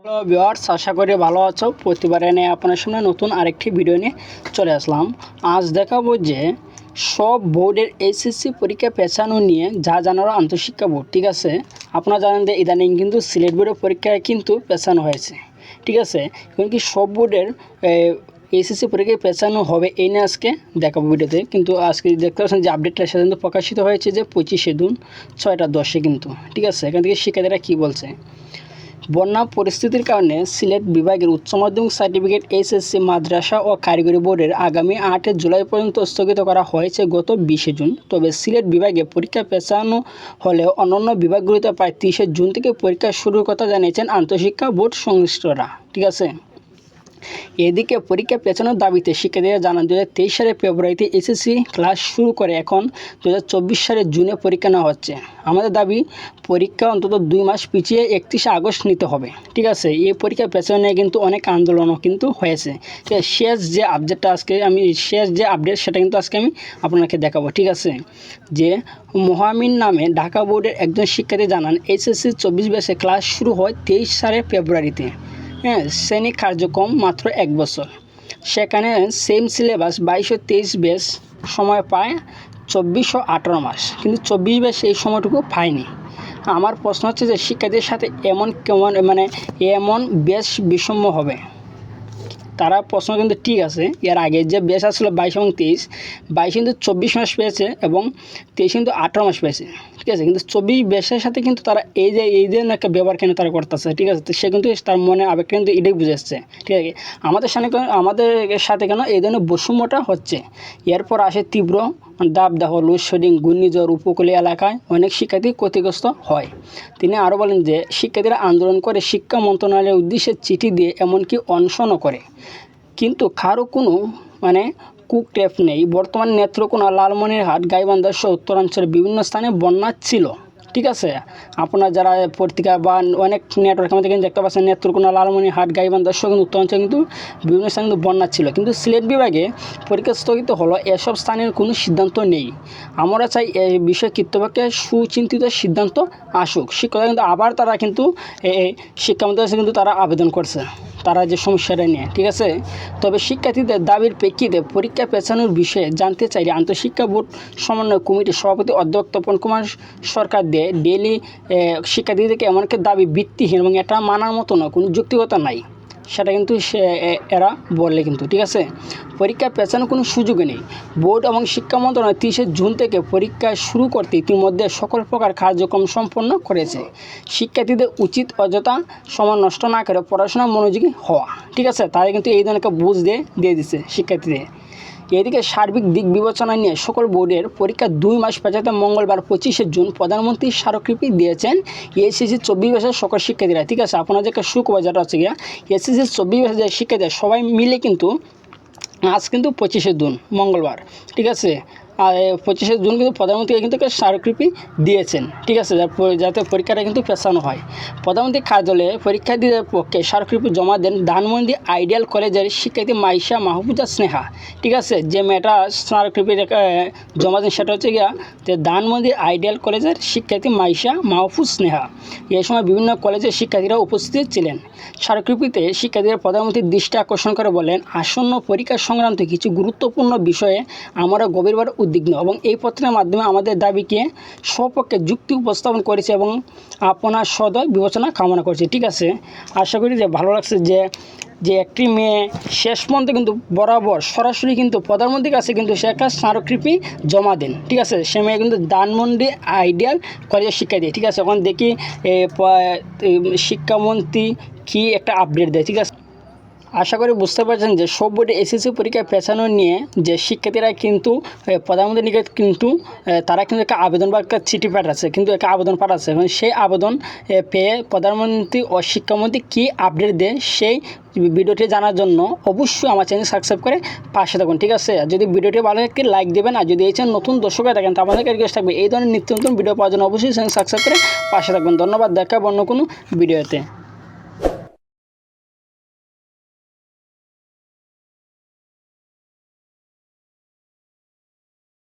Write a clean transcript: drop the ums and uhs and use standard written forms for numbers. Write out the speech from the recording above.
Hello viewers, আশা করি ভালো আছো। প্রতিবারে নিয়ে আপনার সামনে নতুন আরেকটি ভিডিও নিয়ে চলে আসলাম। আজ দেখাবো যে সব বোর্ডের এইচএসসি পরীক্ষা পেছানো নিয়ে যা জানার আন্তঃশিক্ষা বোর্ড। ঠিক আছে, আপনারা জানেন যে ইদানিং কিন্তু সিলেট বোর্ডের পরীক্ষায় কিন্তু পেছানো হয়েছে। ঠিক আছে, কিন্তু সব বোর্ডের এইচএসসি পরীক্ষায় পেছানো হবে এই নিয়ে আজকে দেখাবো ভিডিওতে। কিন্তু আজকে দেখতে পাচ্ছেন যে আপডেটটা সেদিন প্রকাশিত হয়েছে যে 25 জুন 6টা 10 কিন্তু। ঠিক আছে, এখান থেকে শিক্ষার্থীরা কী বলছে। বন্যা পরিস্থিতির কারণে সিলেট বিভাগের উচ্চ মাধ্যমিক সার্টিফিকেট এইচএসসি মাদ্রাসা ও কারিগরি বোর্ডের আগামী 8 জুলাই পর্যন্ত স্থগিত করা হয়েছে গত 20 জুন। তবে সিলেট বিভাগে পরীক্ষা পেছানো হলেও অন্যান্য বিভাগগুলিতে প্রায় 30 জুন থেকে পরীক্ষা শুরুর কথা জানিয়েছেন আন্তঃশিক্ষা বোর্ড সংশ্লিষ্টরা। ঠিক আছে, এদিকে পরীক্ষা পেছানোর দাবিতে শিক্ষার্থীরা জানান 2023 সালের ফেব্রুয়ারিতে এসএসসি ক্লাস শুরু করে এখন 2024 সালের জুনে পরীক্ষা নেওয়া হচ্ছে। আমাদের দাবি পরীক্ষা অন্তত 2 মাস পিছিয়ে 31 আগস্ট নিতে হবে। ঠিক আছে, এই পরীক্ষা পেছনে নিয়ে কিন্তু অনেক আন্দোলনও কিন্তু হয়েছে। শেষ যে আপডেট সেটা কিন্তু আজকে আমি আপনাকে দেখাবো। ঠিক আছে, যে মোহামিন নামে ঢাকা বোর্ডের একজন শিক্ষার্থী জানান এসএসসি 24 ব্যাচে ক্লাস শুরু হয় 23 সালের ফেব্রুয়ারিতে। শ্রেণী কার্যক্রম মাত্র 1 বছর, সেখানে সেম সিলেবাস 2223 ব্যাচ সময় পায় 2418 মাস, কিন্তু 24 ব্যাচ এই সময়টুকু পায়নি। আমার প্রশ্ন হচ্ছে যে শিক্ষার্থীদের সাথে এমন ব্যাচ বিষম্য হবে। তারা প্রশ্ন কিন্তু ঠিক আছে, এর আগে যে ব্যাচ আসলো 22 এবং 23, 22 কিন্তু 24 মাস পেয়েছে এবং 23 কিন্তু 18 মাস পেয়েছে। ঠিক আছে, কিন্তু 24 ব্যাচের সাথে কিন্তু তারা এই যে একটা ব্যবহার কেন তারা করতেছে। ঠিক আছে, তো সে কিন্তু তার মনে আবেগ কিন্তু এটাই বুঝেছে। ঠিক আছে, আমাদের সাথে কেন এই ধরনের বৈষম্যটা হচ্ছে। এরপর আসে তীব্র দাবদাহ, লোডশেডিং, ঘূর্ণিঝড়, উপকূলীয় এলাকায় অনেক শিক্ষার্থী ক্ষতিগ্রস্ত হয়। তিনি আরও বলেন যে শিক্ষার্থীরা আন্দোলন করে শিক্ষা মন্ত্রণালয়ের উদ্দেশ্যে চিঠি দিয়ে এমনকি অনশনও করে, কিন্তু কারো কোনো কুকটেপ নেই। বর্তমানে নেত্রকোনা, লালমনিরহাট, গাইবান্ধা সহ উত্তরাঞ্চলের বিভিন্ন স্থানে বন্যা ছিল। ঠিক আছে, আপনার যারা পত্রিকা বা অনেক নেটওয়ার্কের মধ্যে কিন্তু দেখতে পাচ্ছেন নেত্রকোনা, লালমনিরহাট, গাইবান্ধা সহ কিন্তু উত্তরাঞ্চলে কিন্তু বিভিন্ন স্থানে কিন্তু বন্যা ছিল। কিন্তু সিলেট বিভাগে পরীক্ষা স্থগিত হলো, এসব স্থানের কোনো সিদ্ধান্ত নেই। আমরা চাই এই বিষয়ে কর্তৃপক্ষের সুচিন্তিত সিদ্ধান্ত আসুক। শিক্ষকরা কিন্তু আবার তারা কিন্তু শিক্ষামন্ত্রীর কাছে কিন্তু তারা আবেদন করছে তারা যে সমস্যাটা নিয়ে। ঠিক আছে, তবে শিক্ষার্থীদের দাবির প্রেক্ষিতে পরীক্ষা পেছানোর বিষয়ে জানতে চাইলে আন্তঃশিক্ষা বোর্ড সমন্বয় কমিটির সভাপতি অধ্যক্ষ তপন কুমার সরকার ডেইলি শিক্ষার্থীদেরকে এমন একটা দাবি ভিত্তিহীন এবং এটা মানার মতো না, কোনো যৌক্তিকতা নাই, সেটা কিন্তু এরা বললে কিন্তু। ঠিক আছে, পরীক্ষা পেছানোর কোনো সুযোগই নেই। বোর্ড এবং শিক্ষা মন্ত্রণালয় 30 জুন থেকে পরীক্ষা শুরু করতে ইতিমধ্যে সকল প্রকার কার্যক্রম সম্পন্ন করেছে। শিক্ষার্থীদের উচিত অযথা সময় নষ্ট না করে পড়াশোনায় মনোযোগী হওয়া। ঠিক আছে, তারা কিন্তু এই ধরনের একটা বুঝ দিয়ে দিচ্ছে শিক্ষার্থীদের। এদিকে সার্বিক দিক বিবেচনা নিয়ে সকল বোর্ডের পরীক্ষা 2 মাস পেছাতে মঙ্গলবার 25 জুন প্রধানমন্ত্রী স্মারকলিপি দিয়েছেন এসএসসি 24 ব্যাচের সকল শিক্ষার্থীরা। ঠিক আছে, আপনাদেরকে সুখবর যেটা হচ্ছে গিয়া এসএসসি 24 ব্যাচের যে শিক্ষার্থীরা সবাই মিলে কিন্তু আজ কিন্তু 25 জুন মঙ্গলবার। ঠিক আছে, আর 25 জুন কিন্তু প্রধানমন্ত্রী কিন্তু স্মারকলিপি দিয়েছেন। ঠিক আছে, যাতে পরীক্ষাটা কিন্তু পেছানো হয়। প্রধানমন্ত্রী কার্যালয়ে পরীক্ষার্থীদের পক্ষে স্মারকলিপি জমা দেন ধানমন্ডি আইডিয়াল কলেজের শিক্ষার্থী মাইশা মাহফুজা স্নেহা। ঠিক আছে, যে মেয়েটা স্মারকলিপি জমা দেন সেটা হচ্ছে গিয়া যে ধানমন্ডি আইডিয়াল কলেজের শিক্ষার্থী মাইশা মাহফুজ স্নেহা। এই সময় বিভিন্ন কলেজের শিক্ষার্থীরা উপস্থিত ছিলেন। স্মারকলিপিতে শিক্ষার্থীরা প্রধানমন্ত্রীর দৃষ্টি আকর্ষণ করে বলেন, আসন্ন পরীক্ষা সংক্রান্ত কিছু গুরুত্বপূর্ণ বিষয়ে আমরা গভীরভাবে উদ্বিগ্ন এবং এই পত্রের মাধ্যমে আমাদের দাবিকে স্বপক্ষে যুক্তি উপস্থাপন করেছে এবং আপনার সদয় বিবেচনা কামনা করছে। ঠিক আছে, আশা করি যে ভালো লাগছে যে একটি মেয়ে শেষ পর্যন্ত কিন্তু বরাবর সরাসরি কিন্তু প্রধানমন্ত্রীর কাছে কিন্তু সে একটা স্মারকলিপি জমা দেন। ঠিক আছে, সে মেয়ে কিন্তু ধানমন্ডি আইডিয়াল কলেজের শিক্ষার্থী। ঠিক আছে, এখন দেখি শিক্ষামন্ত্রী কি একটা আপডেট দেয়। ঠিক আছে, আশা করি বুঝতে পারছেন যে সব বোর্ডে এসএসসি পরীক্ষা পেছানো নিয়ে যে শিক্ষার্থীরা কিন্তু প্রধানমন্ত্রীর নিকট কিন্তু তারা কিন্তু একটা আবেদন বা একটা চিঠি পাঠাচ্ছে, কিন্তু একটা আবেদন পাঠাচ্ছে। এবং সেই আবেদন পেয়ে প্রধানমন্ত্রী ও শিক্ষামন্ত্রী কী আপডেট দেয় সেই ভিডিওটি জানার জন্য অবশ্যই আমার চ্যানেল সাবস্ক্রাইব করে পাশে থাকুন। ঠিক আছে, আর যদি ভিডিওটি ভালো লাগে লাইক দেবেন, আর যদি এই চ্যানেল নতুন দর্শক হয়ে থাকেন তো আপনাদেরকে রিকোয়েস্ট থাকবে এই ধরনের নিত্য নতুন ভিডিও পাওয়ার জন্য অবশ্যই চ্যানেল সাবস্ক্রাইব করে পাশে থাকবেন। ধন্যবাদ, দেখা অন্য কোনো ভিডিওতে।